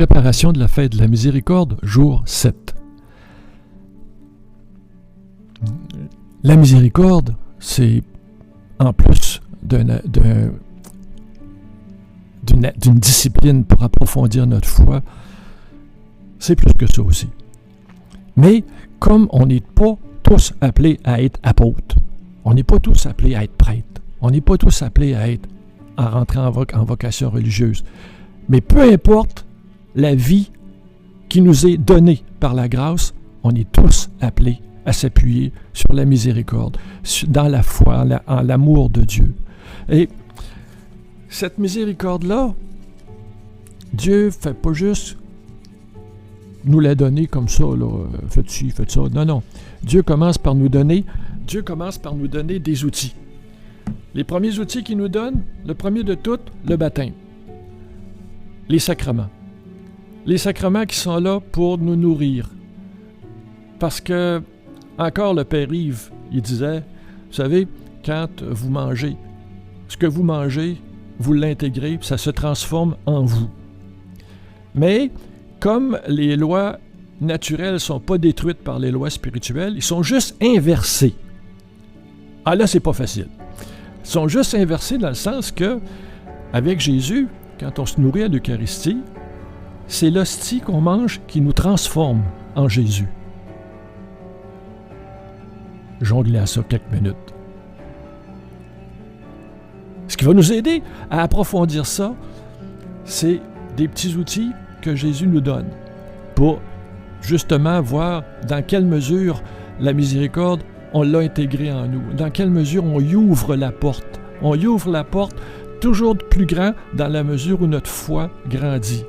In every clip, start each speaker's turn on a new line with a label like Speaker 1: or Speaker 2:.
Speaker 1: préparation de la fête de la miséricorde, jour 7. La miséricorde, c'est en plus d'une discipline pour approfondir notre foi, c'est plus que ça aussi. Mais comme on n'est pas tous appelés à être apôtres, on n'est pas tous appelés à être prêtres, on n'est pas tous appelés à rentrer en vocation religieuse, mais peu importe la vie qui nous est donnée par la grâce, on est tous appelés à s'appuyer sur la miséricorde, dans la foi, en l'amour de Dieu. Et cette miséricorde-là, Dieu ne fait pas juste nous la donner comme ça, là, faites ci, faites ça. Non, non. Dieu commence par nous donner des outils. Les premiers outils qu'il nous donne, le premier de tous, le baptême. Les sacrements. Les sacrements qui sont là pour nous nourrir. Parce que, encore le Père Yves, il disait, vous savez, quand vous mangez, ce que vous mangez, vous l'intégrez, ça se transforme en vous. Mais, comme les lois naturelles ne sont pas détruites par les lois spirituelles, ils sont juste inversés. Ah là, c'est pas facile. Ils sont juste inversés dans le sens que, avec Jésus, quand on se nourrit à l'Eucharistie, c'est l'hostie qu'on mange qui nous transforme en Jésus. Jongler à ça quelques minutes. Ce qui va nous aider à approfondir ça, c'est des petits outils que Jésus nous donne pour justement voir dans quelle mesure la miséricorde, on l'a intégrée en nous, dans quelle mesure on y ouvre la porte. On y ouvre la porte toujours plus grand dans la mesure où notre foi grandit.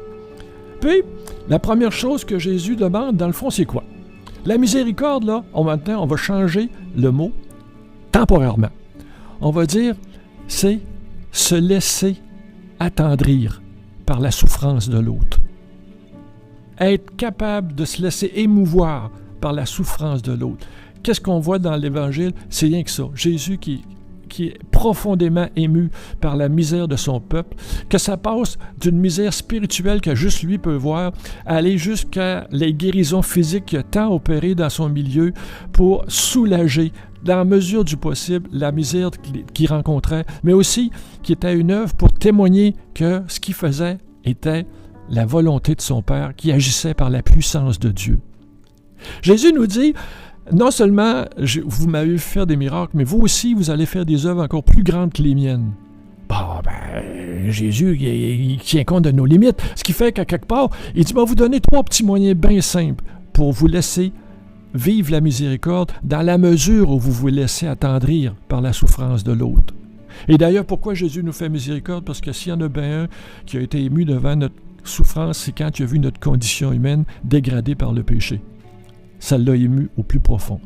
Speaker 1: Puis, la première chose que Jésus demande, dans le fond, c'est quoi? La miséricorde, là, maintenant, on va changer le mot temporairement. On va dire, c'est se laisser attendrir par la souffrance de l'autre. Être capable de se laisser émouvoir par la souffrance de l'autre. Qu'est-ce qu'on voit dans l'Évangile? C'est rien que ça. Jésus qui est profondément ému par la misère de son peuple, que ça passe d'une misère spirituelle que juste lui peut voir, à aller jusqu'à les guérisons physiques qu'il a tant opérées dans son milieu pour soulager, dans la mesure du possible, la misère qu'il rencontrait, mais aussi qui était une œuvre pour témoigner que ce qu'il faisait était la volonté de son Père qui agissait par la puissance de Dieu. Jésus nous dit, non seulement vous m'avez fait faire des miracles, mais vous aussi, vous allez faire des œuvres encore plus grandes que les miennes. Jésus, il tient compte de nos limites. Ce qui fait qu'à quelque part, il dit, vous donnez 3 petits moyens bien simples pour vous laisser vivre la miséricorde dans la mesure où vous vous laissez attendrir par la souffrance de l'autre. Et d'ailleurs, pourquoi Jésus nous fait miséricorde? Parce que s'il y en a bien un qui a été ému devant notre souffrance, c'est quand il a vu notre condition humaine dégradée par le péché. Ça l'a ému au plus profond.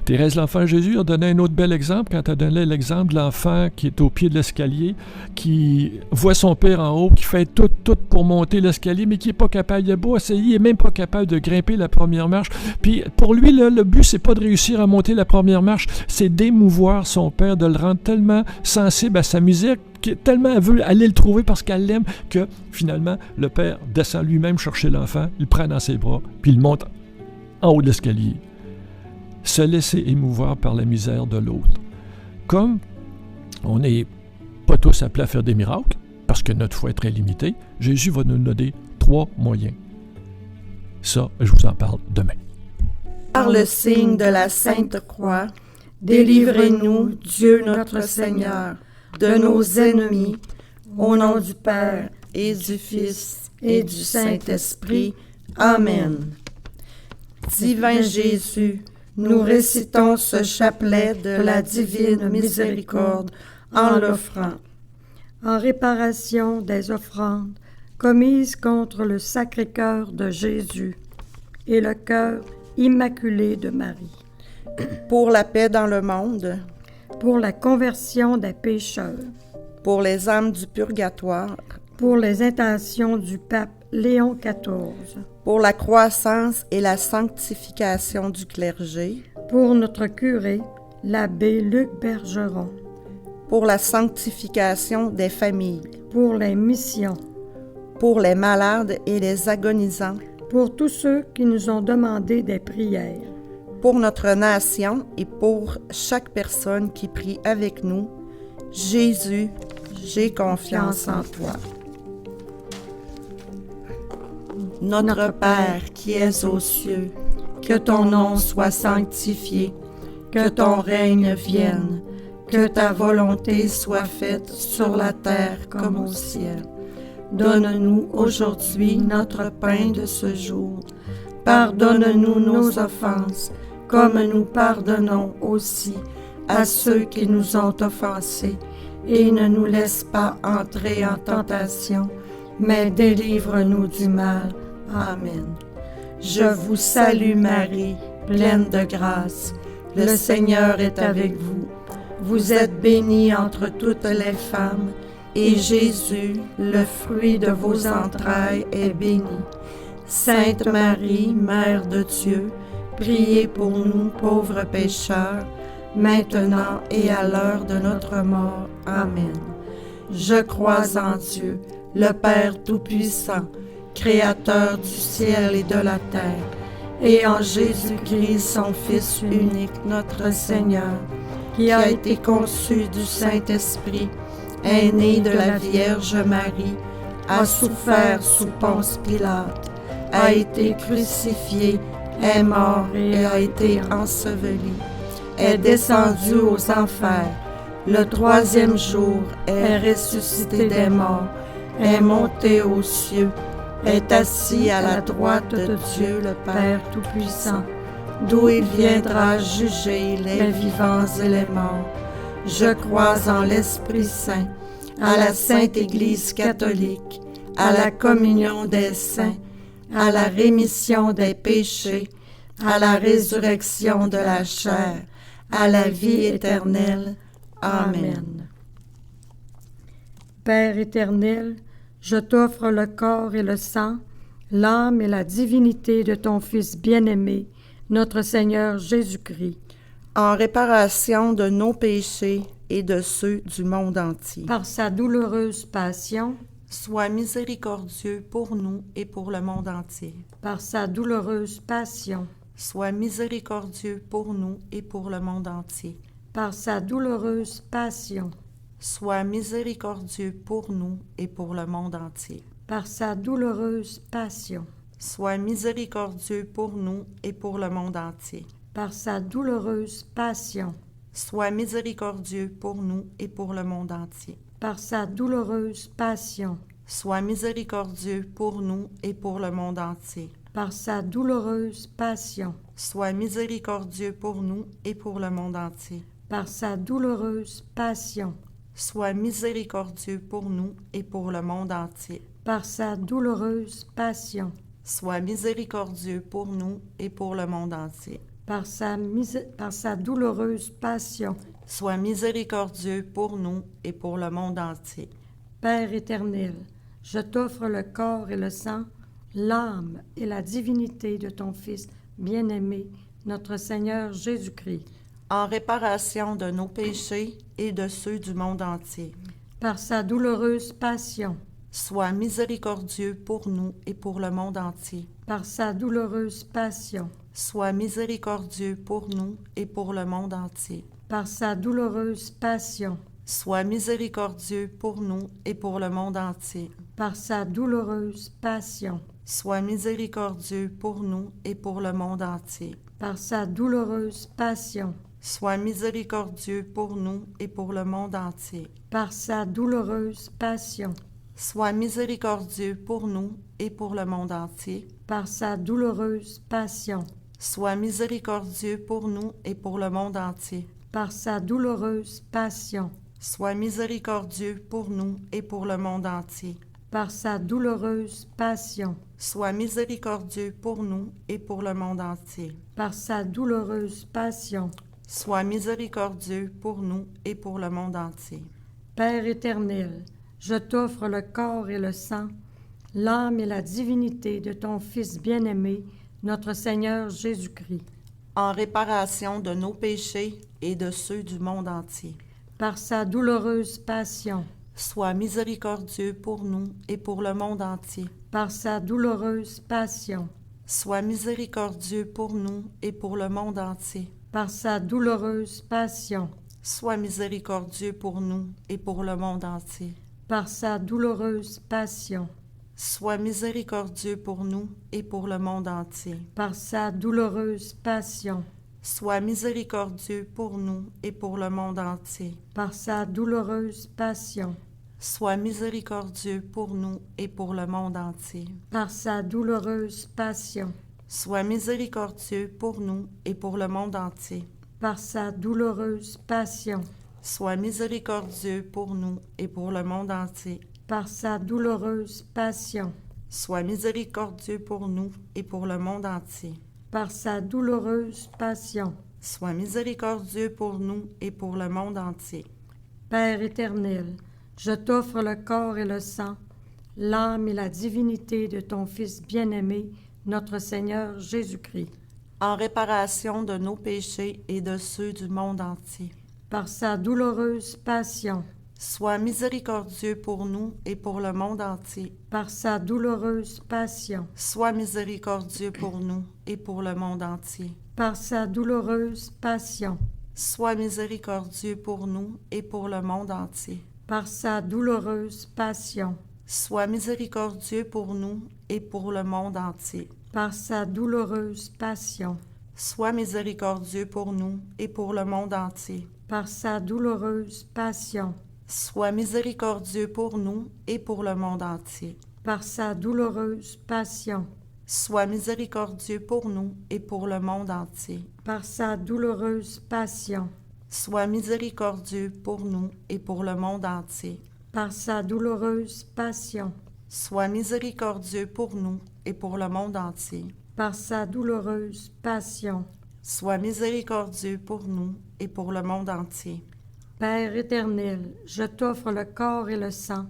Speaker 1: Thérèse l'Enfant Jésus a donné un autre bel exemple quand elle donnait l'exemple de l'enfant qui est au pied de l'escalier, qui voit son père en haut, qui fait tout pour monter l'escalier, mais qui n'est pas capable. Il a beau essayer, il n'est même pas capable de grimper la première marche. Puis pour lui, là, le but, c'est pas de réussir à monter la première marche, c'est d'émouvoir son père, de le rendre tellement sensible à sa misère, tellement elle veut aller le trouver parce qu'elle l'aime, que finalement, le père descend lui-même chercher l'enfant, il le prend dans ses bras, puis il monte en haut de l'escalier. Se laisser émouvoir par la misère de l'autre. Comme on n'est pas tous appelés à faire des miracles, parce que notre foi est très limitée, Jésus va nous donner 3 moyens. Ça, je vous en parle demain.
Speaker 2: Par le signe de la Sainte Croix, délivrez-nous, Dieu notre Seigneur, de nos ennemis, au nom du Père et du Fils et du Saint-Esprit. Amen. Divin Jésus, nous récitons ce chapelet de la divine miséricorde en l'offrant.
Speaker 3: En réparation des offrandes commises contre le Sacré-Cœur de Jésus et le cœur immaculé de Marie.
Speaker 2: Pour la paix dans le monde.
Speaker 3: Pour la conversion des pécheurs.
Speaker 2: Pour les âmes du purgatoire.
Speaker 3: Pour les intentions du pape Léon XIV.
Speaker 2: Pour la croissance et la sanctification du clergé.
Speaker 3: Pour notre curé, l'abbé Luc Bergeron.
Speaker 2: Pour la sanctification des familles.
Speaker 3: Pour les missions.
Speaker 2: pour les malades et les agonisants,
Speaker 3: pour tous ceux qui nous ont demandé des prières,
Speaker 2: pour notre nation et pour chaque personne qui prie avec nous. Jésus, j'ai confiance en toi. Notre Père qui es aux cieux, que ton nom soit sanctifié, que ton règne vienne, que ta volonté soit faite sur la terre comme au ciel. Donne-nous aujourd'hui notre pain de ce jour. Pardonne-nous nos offenses, comme nous pardonnons aussi à ceux qui nous ont offensés. Et ne nous laisse pas entrer en tentation, mais délivre-nous du mal. Amen. Je vous salue Marie, pleine de grâce. Le Seigneur est avec vous. Vous êtes bénie entre toutes les femmes, et Jésus, le fruit de vos entrailles, est béni. Sainte Marie, Mère de Dieu, priez pour nous pauvres pécheurs, maintenant et à l'heure de notre mort. Amen. Je crois en Dieu, le Père Tout-Puissant, Créateur du ciel et de la terre, et en Jésus-Christ, son Fils unique, notre Seigneur, qui a été conçu du Saint-Esprit, est né de la Vierge Marie, a souffert sous Ponce Pilate, a été crucifié, est mort et a été enseveli, est descendu aux enfers, le troisième jour est ressuscité des morts, est monté aux cieux, est assis à la droite de Dieu le Père Tout-Puissant, d'où il viendra juger les vivants et les morts. Je crois en l'Esprit Saint, à la Sainte Église catholique, à la communion des saints, à la rémission des péchés, à la résurrection de la chair, à la vie éternelle. Amen.
Speaker 3: Père éternel, je t'offre le corps et le sang, l'âme et la divinité de ton Fils bien-aimé, notre Seigneur Jésus-Christ,
Speaker 2: en réparation de nos péchés et de ceux du monde entier.
Speaker 3: par sa douloureuse passion,
Speaker 2: Sois miséricordieux pour nous et pour le monde entier.
Speaker 3: par sa douloureuse passion,
Speaker 2: Sois miséricordieux pour nous et pour le monde entier.
Speaker 3: par sa douloureuse passion,
Speaker 2: Sois miséricordieux pour nous et pour le monde entier.
Speaker 3: par sa douloureuse passion,
Speaker 2: Sois miséricordieux pour nous et pour le monde entier.
Speaker 3: par sa douloureuse passion,
Speaker 2: Sois miséricordieux pour nous et pour le monde entier.
Speaker 3: par sa douloureuse passion,
Speaker 2: Sois miséricordieux pour nous et pour le monde entier.
Speaker 3: par sa douloureuse passion,
Speaker 2: Sois miséricordieux pour nous et pour le monde entier.
Speaker 3: par sa douloureuse passion,
Speaker 2: Sois miséricordieux pour nous et pour le monde entier.
Speaker 3: par sa douloureuse passion,
Speaker 2: Sois miséricordieux pour nous et pour le monde entier.
Speaker 3: par sa douloureuse passion.
Speaker 2: Sois miséricordieux pour nous et pour le monde entier.
Speaker 3: Père éternel, je t'offre le corps et le sang, l'âme et la divinité de ton Fils bien-aimé, notre Seigneur Jésus-Christ,
Speaker 2: En réparation de nos péchés et de ceux du monde entier.
Speaker 3: par sa douloureuse passion,
Speaker 2: Sois miséricordieux pour nous et pour le monde entier.
Speaker 3: par sa douloureuse passion,
Speaker 2: Sois miséricordieux pour nous et pour le monde entier.
Speaker 3: par sa douloureuse passion,
Speaker 2: Sois miséricordieux pour nous et pour le monde entier.
Speaker 3: par sa douloureuse passion,
Speaker 2: Sois miséricordieux pour nous et pour le monde entier.
Speaker 3: par sa douloureuse passion,
Speaker 2: Sois miséricordieux pour nous et pour le monde entier.
Speaker 3: par sa douloureuse passion,
Speaker 2: Sois miséricordieux pour nous et pour le monde entier.
Speaker 3: par sa douloureuse passion,
Speaker 2: Sois miséricordieux pour nous et pour le monde entier.
Speaker 3: par sa douloureuse passion,
Speaker 2: Sois miséricordieux pour nous et pour le monde entier.
Speaker 3: par sa douloureuse passion,
Speaker 2: Sois miséricordieux pour nous et pour le monde entier.
Speaker 3: par sa douloureuse passion.
Speaker 2: Sois miséricordieux pour nous et pour le monde entier.
Speaker 3: Père éternel, je t'offre le corps et le sang, l'âme et la divinité de ton Fils bien-aimé, notre Seigneur Jésus-Christ,
Speaker 2: En réparation de nos péchés et de ceux du monde entier.
Speaker 3: par sa douloureuse passion,
Speaker 2: sois miséricordieux pour nous et pour le monde entier.
Speaker 3: par sa douloureuse passion,
Speaker 2: Sois miséricordieux pour nous et pour le monde entier.
Speaker 3: par sa douloureuse passion,
Speaker 2: Sois miséricordieux pour nous et pour le monde entier.
Speaker 3: par sa douloureuse passion,
Speaker 2: Sois miséricordieux pour nous et pour le monde entier.
Speaker 3: par sa douloureuse passion,
Speaker 2: Sois miséricordieux pour nous et pour le monde entier.
Speaker 3: par sa douloureuse passion,
Speaker 2: Sois miséricordieux pour nous et pour le monde entier.
Speaker 3: par sa douloureuse passion,
Speaker 2: Sois miséricordieux pour nous et pour le monde entier.
Speaker 3: par sa douloureuse passion,
Speaker 2: Sois miséricordieux pour nous et pour le monde entier.
Speaker 3: par sa douloureuse passion,
Speaker 2: Sois miséricordieux pour nous et pour le monde entier.
Speaker 3: par sa douloureuse passion.
Speaker 2: Sois miséricordieux pour nous et pour le monde entier.
Speaker 3: Père éternel, je t'offre le corps et le sang, l'âme et la divinité de ton Fils bien-aimé, notre Seigneur Jésus-Christ,
Speaker 2: En réparation de nos péchés et de ceux du monde entier.
Speaker 3: par sa douloureuse passion,
Speaker 2: Sois miséricordieux pour nous et pour le monde entier.
Speaker 3: par sa douloureuse passion,
Speaker 2: Sois miséricordieux pour nous et pour le monde entier.
Speaker 3: par sa douloureuse passion,
Speaker 2: Sois miséricordieux pour nous et pour le monde entier.
Speaker 3: par sa douloureuse passion,
Speaker 2: Sois miséricordieux pour nous et pour le monde entier.
Speaker 3: par sa douloureuse passion,
Speaker 2: Sois miséricordieux pour nous et pour le monde entier.
Speaker 3: par sa douloureuse passion,
Speaker 2: Sois miséricordieux pour nous et pour le monde entier.
Speaker 3: par sa douloureuse passion,
Speaker 2: Sois miséricordieux pour nous et pour le monde entier.
Speaker 3: par sa douloureuse passion,
Speaker 2: Sois miséricordieux pour nous et pour le monde entier.
Speaker 3: par sa douloureuse passion,
Speaker 2: Sois miséricordieux pour nous et pour le monde entier.
Speaker 3: par sa douloureuse passion.
Speaker 2: Sois miséricordieux pour nous et pour le monde entier.
Speaker 3: Père éternel, je t'offre le corps et le sang,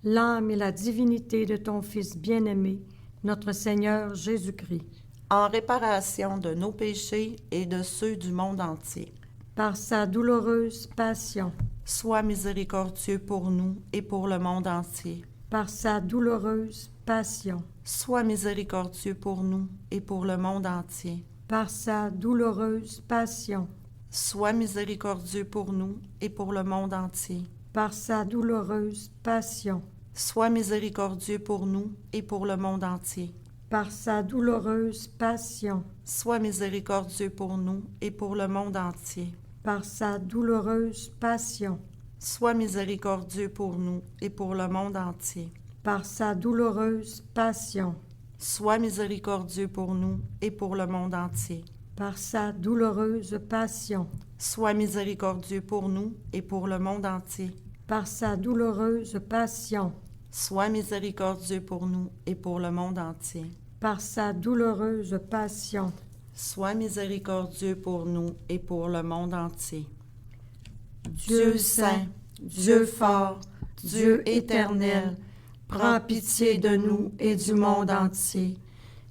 Speaker 3: l'âme et la divinité de ton Fils bien-aimé, notre Seigneur Jésus-Christ,
Speaker 2: En réparation de nos péchés et de ceux du monde entier.
Speaker 3: par sa douloureuse passion,
Speaker 2: Sois miséricordieux pour nous et pour le monde entier.
Speaker 3: par sa douloureuse passion,
Speaker 2: Sois miséricordieux pour nous et pour le monde entier.
Speaker 3: par sa douloureuse passion,
Speaker 2: Sois miséricordieux pour nous et pour le monde entier.
Speaker 3: par sa douloureuse passion,
Speaker 2: Sois miséricordieux pour nous et pour le monde entier.
Speaker 3: par sa douloureuse passion,
Speaker 2: Sois miséricordieux pour nous et pour le monde entier.
Speaker 3: par sa douloureuse passion,
Speaker 2: Sois miséricordieux pour nous et pour le monde entier.
Speaker 3: par sa douloureuse passion,
Speaker 2: Sois miséricordieux pour nous et pour le monde entier.
Speaker 3: par sa douloureuse passion,
Speaker 2: Sois miséricordieux pour nous et pour le monde entier.
Speaker 3: par sa douloureuse passion,
Speaker 2: Sois miséricordieux pour nous et pour le monde entier.
Speaker 3: par sa douloureuse passion.
Speaker 2: Sois miséricordieux pour nous et pour le monde entier.
Speaker 3: Dieu saint, Dieu fort, Dieu éternel, prends pitié de nous et du monde entier.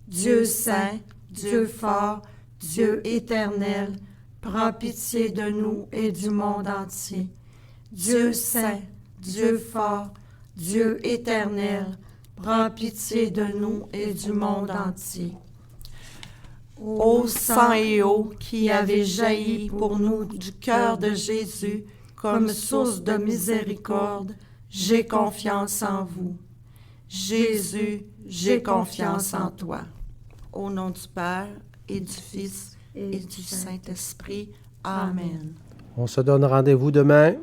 Speaker 3: Dieu saint, Dieu fort, Dieu éternel, prends pitié de nous et du monde entier. Dieu saint, Dieu fort, Dieu éternel, prends pitié de nous et du monde entier. Ô sang et eau qui avez jailli pour nous du cœur de Jésus comme source de miséricorde, j'ai confiance en vous. Jésus, j'ai confiance en toi.
Speaker 2: Au nom du Père et du Fils et du Saint-Esprit. Amen.
Speaker 4: On se donne rendez-vous demain.